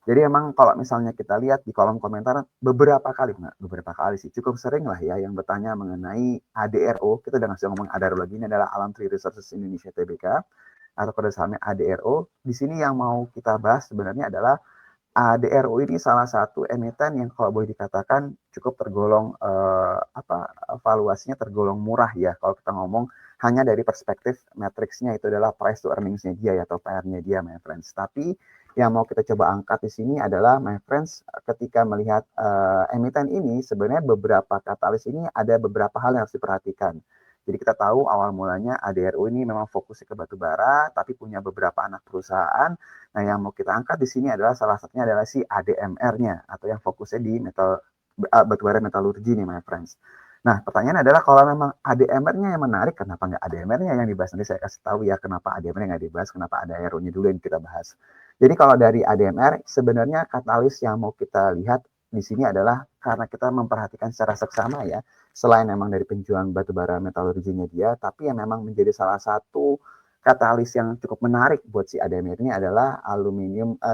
Jadi emang kalau misalnya kita lihat di kolom komentar beberapa kali sih, cukup sering lah ya yang bertanya mengenai ADRO, kita udah ngasih ngomong ADRO lagi, ini adalah Alam Tree Resources Indonesia Tbk, atau pada sahamnya ADRO. Di sini yang mau kita bahas sebenarnya adalah ADRO ini salah satu emiten yang kalau boleh dikatakan cukup tergolong valuasinya tergolong murah ya kalau kita ngomong hanya dari perspektif matriksnya itu adalah price to earnings-nya dia ya atau PR-nya dia my friends. Tapi yang mau kita coba angkat di sini adalah my friends ketika melihat emiten ini sebenarnya beberapa katalis ini ada beberapa hal yang harus diperhatikan. Jadi kita tahu awal mulanya ADRO ini memang fokusnya ke batu bara, tapi punya beberapa anak perusahaan. Nah, yang mau kita angkat di sini adalah salah satunya adalah si ADMR-nya atau yang fokusnya di batubara metalurgi nih, my friends. Nah, pertanyaan adalah kalau memang ADMR-nya yang menarik, kenapa nggak ADMR-nya yang dibahas? Nanti saya kasih tahu ya kenapa ADMR-nya nggak dibahas, kenapa ADRO-nya dulu yang kita bahas. Jadi kalau dari ADMR, sebenarnya katalis yang mau kita lihat di sini adalah karena kita memperhatikan secara seksama ya, selain memang dari penjualan batubara metalurginya dia, tapi yang memang menjadi salah satu katalis yang cukup menarik buat si ADMR ini adalah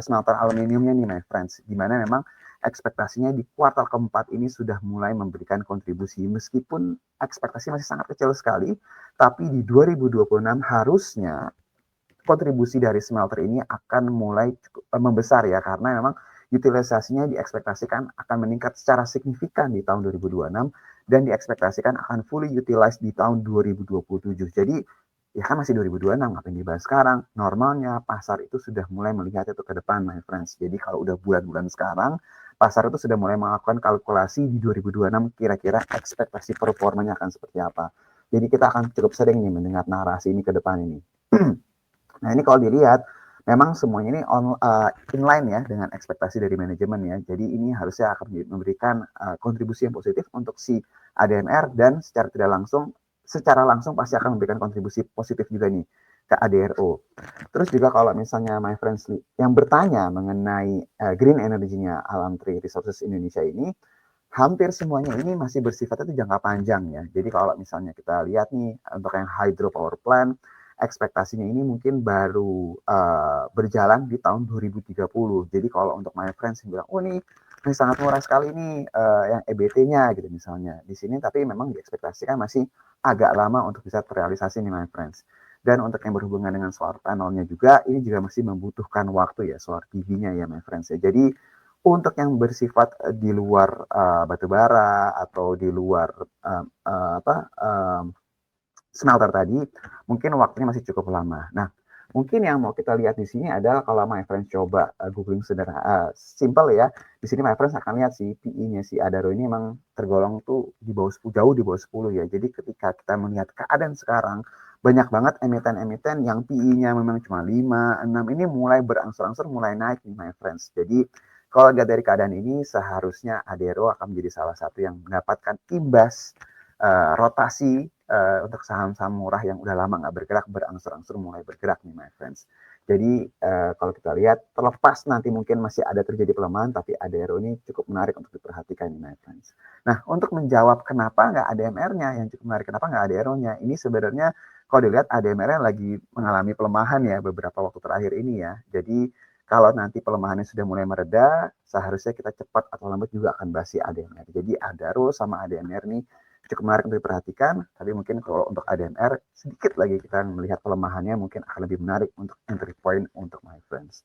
smelter aluminiumnya nih my friends, di mana memang ekspektasinya di kuartal keempat ini sudah mulai memberikan kontribusi meskipun ekspektasi masih sangat kecil sekali, tapi di 2026 harusnya kontribusi dari smelter ini akan mulai cukup membesar ya karena memang utilisasinya diekspektasikan akan meningkat secara signifikan di tahun 2026 dan diekspektasikan akan fully utilized di tahun 2027. Jadi ya kan masih 2026, ngapain dibahas sekarang? Normalnya pasar itu sudah mulai melihat itu ke depan, my friends. Jadi kalau udah bulan-bulan sekarang, pasar itu sudah mulai melakukan kalkulasi di 2026 kira-kira ekspektasi performanya akan seperti apa. Jadi kita akan cukup sering nih mendengar narasi ini ke depan ini. Nah ini kalau dilihat, memang semuanya ini inline ya dengan ekspektasi dari manajemen ya. Jadi ini harusnya akan memberikan kontribusi yang positif untuk si ADMR dan secara langsung pasti akan memberikan kontribusi positif juga nih ke ADRO. Terus juga kalau misalnya my friends yang bertanya mengenai green energy-nya Alam Tree Resources Indonesia ini, hampir semuanya ini masih bersifat itu jangka panjang ya. Jadi kalau misalnya kita lihat nih untuk yang hydro power plant, ekspektasinya ini mungkin baru berjalan di tahun 2030. Jadi kalau untuk my friends yang bilang, oh ini sangat murah sekali nih yang EBT-nya gitu misalnya. Di sini tapi memang diekspektasikan masih agak lama untuk bisa terrealisasi nih my friends. Dan untuk yang berhubungan dengan solar panelnya juga, ini juga masih membutuhkan waktu ya, solar PV-nya ya my friends ya. Jadi untuk yang bersifat di luar batu bara atau di luar smelter tadi, mungkin waktunya masih cukup lama. Nah, mungkin yang mau kita lihat di sini adalah kalau my friends coba googling sederhana, simple ya. Di sini my friends akan lihat si PI-nya si Adaro ini memang tergolong tuh di bawah 10, jauh di bawah 10 ya. Jadi ketika kita melihat keadaan sekarang, banyak banget emiten-emiten yang PI-nya memang cuma 5, 6, ini mulai berangsur-angsur mulai naik nih my friends. Jadi kalau lihat dari keadaan ini, seharusnya Adero akan menjadi salah satu yang mendapatkan imbas rotasi untuk saham-saham murah yang udah lama nggak bergerak berangsur-angsur mulai bergerak nih my friends. Jadi kalau kita lihat terlepas nanti mungkin masih ada terjadi pelemahan tapi ADRO ini cukup menarik untuk diperhatikan nih my friends. Nah untuk menjawab kenapa nggak ADMR-nya yang cukup menarik, kenapa nggak ADRO-nya, ini sebenarnya kalau dilihat ADMR-nya lagi mengalami pelemahan ya beberapa waktu terakhir ini ya. Jadi kalau nanti pelemahannya sudah mulai mereda, seharusnya kita cepat atau lambat juga akan bahas si ADMR. Jadi ADARO sama ADMR nih cukup menarik untuk diperhatikan, tapi mungkin kalau untuk ADMR sedikit lagi kita melihat pelemahannya mungkin akan lebih menarik untuk entry point untuk my friends.